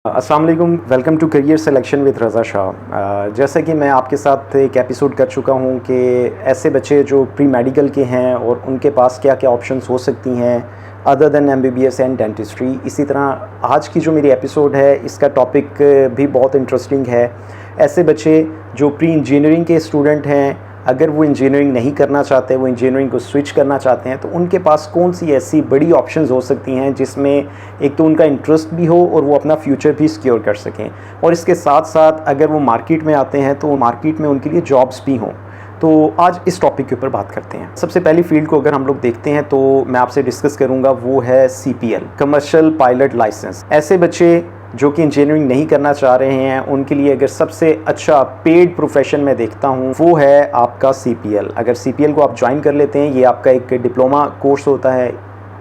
अस्सलाम वालेकुम, welcome to career selection with Raza Shah. जैसा कि मैं आपके साथ एक एपिसोड कर चुका हूं कि ऐसे बच्चे जो प्री मेडिकल के हैं और उनके पास क्या क्या ऑप्शंस हो सकती हैं other than MBBS and dentistry. इसी तरह आज की जो मेरी एपिसोड है इसका टॉपिक भी बहुत इंटरेस्टिंग है। ऐसे बच्चे जो प्री इंजीनियरिंग के स्टूडेंट हैं, अगर वो इंजीनियरिंग नहीं करना चाहते, वो इंजीनियरिंग को स्विच करना चाहते हैं, तो उनके पास कौन सी ऐसी बड़ी ऑप्शंस हो सकती हैं जिसमें एक तो उनका इंटरेस्ट भी हो और वो अपना फ्यूचर भी सिक्योर कर सकें, और इसके साथ साथ अगर वो मार्केट में आते हैं तो मार्केट में उनके लिए जॉब्स भी हों। तो आज इस टॉपिक के ऊपर बात करते हैं। सबसे पहली फील्ड को अगर हम लोग देखते हैं तो मैं आपसे डिस्कस करूँगा, वो है CPL, कमर्शियल पायलट लाइसेंस। ऐसे बच्चे जो कि इंजीनियरिंग नहीं करना चाह रहे हैं, उनके लिए अगर सबसे अच्छा पेड प्रोफेशन मैं देखता हूँ वो है आपका CPL। अगर CPL को आप ज्वाइन कर लेते हैं, ये आपका एक डिप्लोमा कोर्स होता है,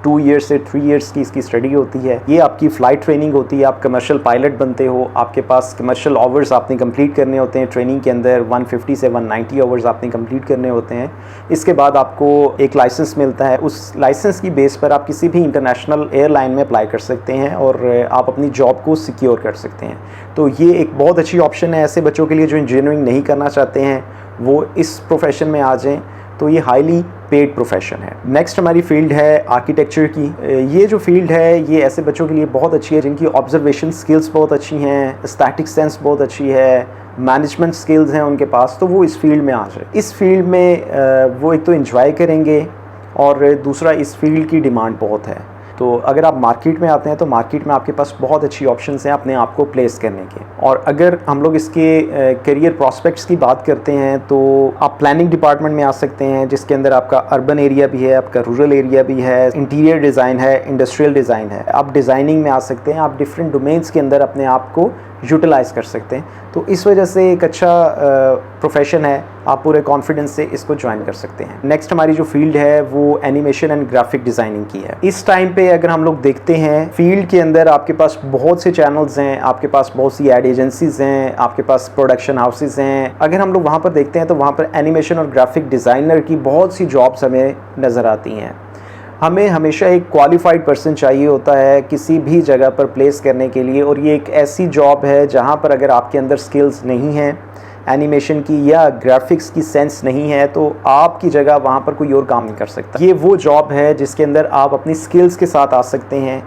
2 ईयर्स से 3 ईयर्स की इसकी स्टडी होती है। ये आपकी फ़्लाइट ट्रेनिंग होती है, आप कमर्शियल पायलट बनते हो, आपके पास कमर्शियल आवर्स आपने कंप्लीट करने होते हैं ट्रेनिंग के अंदर, 150 से 190 आवर्स आपने कंप्लीट करने होते हैं। इसके बाद आपको एक लाइसेंस मिलता है, उस लाइसेंस की बेस पर आप किसी भी इंटरनेशनल एयरलाइन में अप्लाई कर सकते हैं और आप अपनी जॉब को सिक्योर कर सकते हैं। तो ये एक बहुत अच्छी ऑप्शन है ऐसे बच्चों के लिए जो इंजीनियरिंग नहीं करना चाहते हैं, वो इस प्रोफेशन में आ जाएँ। तो ये हाईली पेड प्रोफेशन है। नेक्स्ट हमारी फील्ड है आर्किटेक्चर की। ये जो फील्ड है ये ऐसे बच्चों के लिए बहुत अच्छी है जिनकी ऑब्जर्वेशन स्किल्स बहुत अच्छी हैं, स्टैटिक सेंस बहुत अच्छी है, मैनेजमेंट स्किल्स हैं उनके पास, तो वो इस फील्ड में आ जाए। इस फील्ड में वो एक तो एंजॉय करेंगे और दूसरा इस फील्ड की डिमांड बहुत है। तो अगर आप मार्केट में आते हैं तो मार्केट में आपके पास बहुत अच्छी ऑप्शंस हैं अपने आप को प्लेस करने के। और अगर हम लोग इसके करियर प्रॉस्पेक्ट्स की बात करते हैं तो आप प्लानिंग डिपार्टमेंट में आ सकते हैं, जिसके अंदर आपका अर्बन एरिया भी है, आपका रूरल एरिया भी है, इंटीरियर डिज़ाइन है, इंडस्ट्रियल डिज़ाइन है। आप डिज़ाइनिंग में आ सकते हैं, आप डिफरेंट डोमेन्स के अंदर अपने आप को यूटिलाइज़ कर सकते हैं। तो इस वजह से एक अच्छा प्रोफेशन है, आप पूरे कॉन्फिडेंस से इसको ज्वाइन कर सकते हैं। नेक्स्ट हमारी जो फील्ड है वो एनिमेशन एंड ग्राफिक डिज़ाइनिंग की है। इस टाइम पे अगर हम लोग देखते हैं फील्ड के अंदर आपके पास बहुत से चैनल्स हैं, आपके पास बहुत सी एड एजेंसीज हैं, आपके पास प्रोडक्शन हाउसेज हैं। अगर हम लोग वहाँ पर देखते हैं तो वहाँ पर एनिमेशन और ग्राफिक डिज़ाइनर की बहुत सी जॉब्स हमें नज़र आती हैं। हमें हमेशा एक क्वालिफाइड पर्सन चाहिए होता है किसी भी जगह पर प्लेस करने के लिए, और ये एक ऐसी जॉब है जहाँ पर अगर आपके अंदर स्किल्स नहीं हैं एनिमेशन की या ग्राफिक्स की सेंस नहीं है तो आपकी जगह वहाँ पर कोई और काम नहीं कर सकता। ये वो जॉब है जिसके अंदर आप अपनी स्किल्स के साथ आ सकते हैं।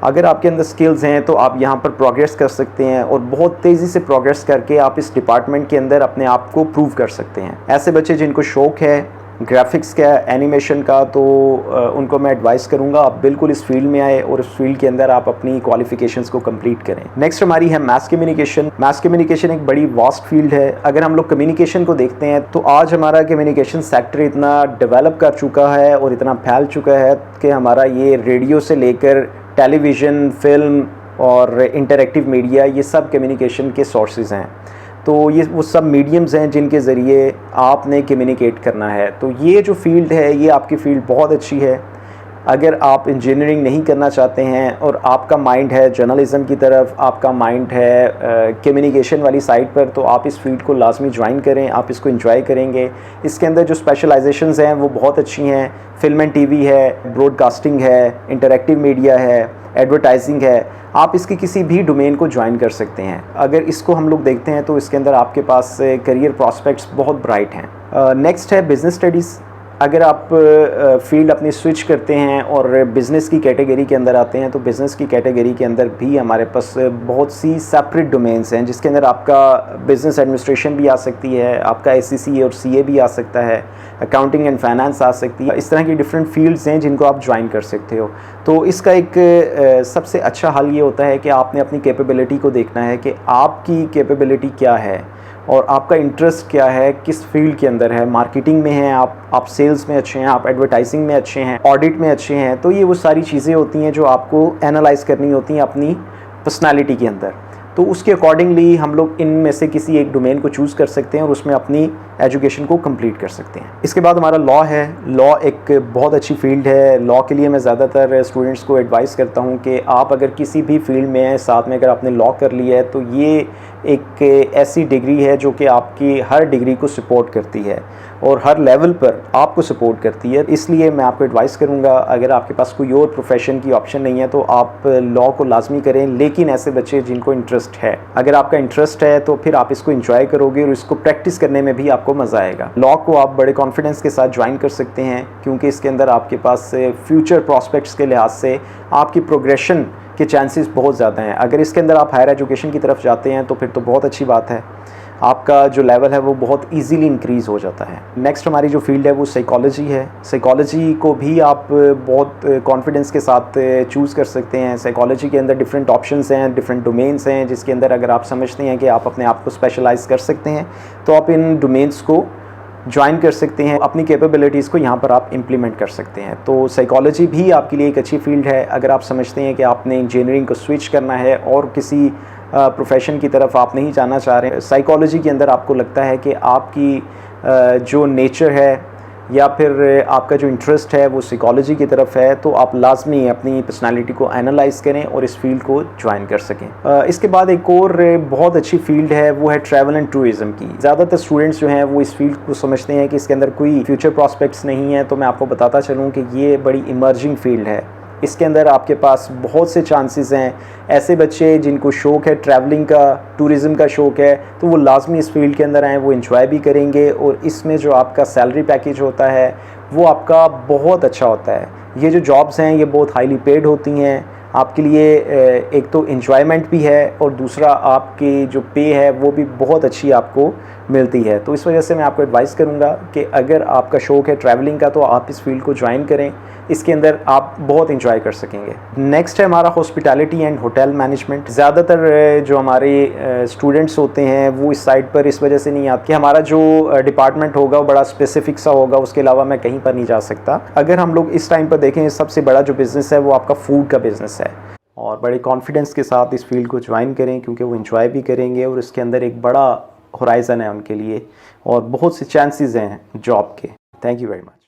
अगर आपके अंदर स्किल्स हैं तो आप यहाँ पर प्रोग्रेस कर सकते हैं और बहुत तेज़ी से प्रोग्रेस करके आप इस डिपार्टमेंट के अंदर अपने आप को प्रूव कर सकते हैं। ऐसे बच्चे जिनको शौक़ है ग्राफिक्स का, एनिमेशन का, तो उनको मैं एडवाइस करूंगा आप बिल्कुल इस फील्ड में आए और इस फील्ड के अंदर आप अपनी क्वालिफिकेशंस को कंप्लीट करें। नेक्स्ट हमारी है मास कम्युनिकेशन। मास कम्युनिकेशन एक बड़ी वास्ट फील्ड है। अगर हम लोग कम्युनिकेशन को देखते हैं तो आज हमारा कम्युनिकेशन सेक्टर इतना डेवलप कर चुका है और इतना फैल चुका है कि हमारा ये रेडियो से लेकर टेलीविज़न, फिल्म और इंटरेक्टिव मीडिया, ये सब कम्युनिकेशन के सोर्सेज हैं। तो ये वो सब मीडियम्स हैं जिनके ज़रिए आपने कम्युनिकेट करना है। तो ये जो फील्ड है ये आपकी फ़ील्ड बहुत अच्छी है। अगर आप इंजीनियरिंग नहीं करना चाहते हैं और आपका माइंड है जर्नलिज़म की तरफ, आपका माइंड है कम्युनिकेशन वाली साइड पर, तो आप इस फील्ड को लाजमी ज्वाइन करें, आप इसको एंजॉय करेंगे। इसके अंदर जो स्पेशलाइजेशंस हैं वो बहुत अच्छी हैं। फिल्म एंड टीवी है, ब्रॉडकास्टिंग है, इंटरेक्टिव मीडिया है, एडवर्टाइजिंग है। आप इसके किसी भी डोमेन को ज्वाइन कर सकते हैं। अगर इसको हम लोग देखते हैं तो इसके अंदर आपके पास करियर प्रॉस्पेक्ट्स बहुत ब्राइट हैं। नेक्स्ट है बिज़नेस स्टडीज़। अगर आप फील्ड अपनी स्विच करते हैं और बिज़नेस की कैटेगरी के अंदर आते हैं तो बिज़नेस की कैटेगरी के अंदर भी हमारे पास बहुत सी सेपरेट डोमेन्स हैं, जिसके अंदर आपका बिज़नेस एडमिनिस्ट्रेशन भी आ सकती है, आपका SCCA और CA भी आ सकता है, अकाउंटिंग एंड फाइनेंस आ सकती है। इस तरह की डिफरेंट फील्ड्स हैं जिनको आप ज्वाइन कर सकते हो। तो इसका एक सबसे अच्छा हल ये होता है कि आपने अपनी कैपेबिलिटी को देखना है कि आपकी कैपेबिलिटी क्या है और आपका इंटरेस्ट क्या है, किस फील्ड के अंदर है। मार्केटिंग में हैं आप सेल्स में अच्छे हैं, आप एडवर्टाइजिंग में अच्छे हैं, ऑडिट में अच्छे हैं। तो ये वो सारी चीज़ें होती हैं जो आपको एनालाइज करनी होती हैं अपनी पर्सनालिटी के अंदर। तो उसके अकॉर्डिंगली हम लोग इनमें से किसी एक डोमेन को चूज़ कर सकते हैं और उसमें अपनी एजुकेशन को कंप्लीट कर सकते हैं। इसके बाद हमारा लॉ है। लॉ एक बहुत अच्छी फील्ड है। लॉ के लिए मैं ज़्यादातर स्टूडेंट्स को एडवाइस करता हूँ कि आप अगर किसी भी फील्ड में हैं, साथ में अगर आपने लॉ कर लिया है तो ये एक ऐसी डिग्री है जो कि आपकी हर डिग्री को सपोर्ट करती है। और हर लेवल पर आपको सपोर्ट करती है। इसलिए मैं आपको एडवाइस करूँगा, अगर आपके पास कोई और प्रोफेशन की ऑप्शन नहीं है तो आप लॉ को लाजमी करें, लेकिन ऐसे बच्चे जिनको इंटरेस्ट है, अगर आपका इंटरेस्ट है तो फिर आप इसको इंजॉय करोगे और इसको प्रैक्टिस करने में भी आपको मज़ा आएगा। लॉ को आप बड़े कॉन्फिडेंस के साथ ज्वाइन कर सकते हैं, क्योंकि इसके अंदर आपके पास फ्यूचर प्रॉस्पेक्ट्स के लिहाज से आपकी प्रोग्रेशन के चांसेस बहुत ज़्यादा हैं। अगर इसके अंदर आप हायर एजुकेशन की तरफ जाते हैं तो फिर तो बहुत अच्छी बात है, आपका जो लेवल है वो बहुत इजीली इंक्रीज़ हो जाता है। नेक्स्ट हमारी जो फील्ड है वो साइकोलॉजी है। साइकोलॉजी को भी आप बहुत कॉन्फिडेंस के साथ चूज़ कर सकते हैं। साइकोलॉजी के अंदर डिफरेंट ऑप्शंस हैं, डिफरेंट डोमेन्स हैं, जिसके अंदर अगर आप समझते हैं कि आप अपने आप को स्पेशलाइज़ कर सकते हैं तो आप इन डोमेन्स को ज्वाइन कर सकते हैं, अपनी कैपेबिलिटीज़ को यहाँ पर आप इम्प्लीमेंट कर सकते हैं। तो साइकोलॉजी भी आपके लिए एक अच्छी फील्ड है। अगर आप समझते हैं कि आपने इंजीनियरिंग को स्विच करना है और किसी प्रोफेशन की तरफ आप नहीं जाना चाह रहे, साइकोलॉजी के अंदर आपको लगता है कि आपकी जो नेचर है या फिर आपका जो इंटरेस्ट है वो साइकोलॉजी की तरफ है, तो आप लाजमी अपनी पर्सनालिटी को एनालाइज करें और इस फील्ड को ज्वाइन कर सकें। इसके बाद एक और बहुत अच्छी फील्ड है, वो है ट्रैवल एंड टूरिज़म की। ज़्यादातर स्टूडेंट्स जो हैं वो इस फील्ड को समझते हैं कि इसके अंदर कोई फ्यूचर प्रॉस्पेक्ट्स नहीं है, तो मैं आपको बताता चलूँ कि ये बड़ी इमर्जिंग फील्ड है। इसके अंदर आपके पास बहुत से चांसेस हैं। ऐसे बच्चे जिनको शौक़ है ट्रैवलिंग का, टूरिज़म का शौक़ है, तो वो लाजमी इस फील्ड के अंदर आएँ, वो इंजॉय भी करेंगे और इसमें जो आपका सैलरी पैकेज होता है वो आपका बहुत अच्छा होता है। ये जो जॉब्स हैं ये बहुत हाईली पेड होती हैं। आपके लिए एक तो एंजॉयमेंट भी है और दूसरा आपकी जो पे है वो भी बहुत अच्छी आपको मिलती है। तो इस वजह से मैं आपको एडवाइस करूँगा कि अगर आपका शौक़ है ट्रैवलिंग का तो आप इस फील्ड को ज्वाइन करें, इसके अंदर आप बहुत इंजॉय कर सकेंगे। नेक्स्ट है हमारा हॉस्पिटैलिटी एंड होटल मैनेजमेंट। ज़्यादातर जो हमारे स्टूडेंट्स होते हैं वो इस साइड पर इस वजह से नहीं आते कि हमारा जो डिपार्टमेंट होगा वो बड़ा स्पेसिफिक सा होगा, उसके अलावा मैं कहीं पर नहीं जा सकता। अगर हम लोग इस टाइम पर देखें, सबसे बड़ा जो बिज़नेस है वो आपका फूड का बिज़नेस है, और बड़े कॉन्फिडेंस के साथ इस फील्ड को ज्वाइन करें, क्योंकि वो इंजॉय भी करेंगे और इसके अंदर एक बड़ा होराइज़न है उनके लिए और बहुत से चांसेस हैं जॉब के। Thank you very much.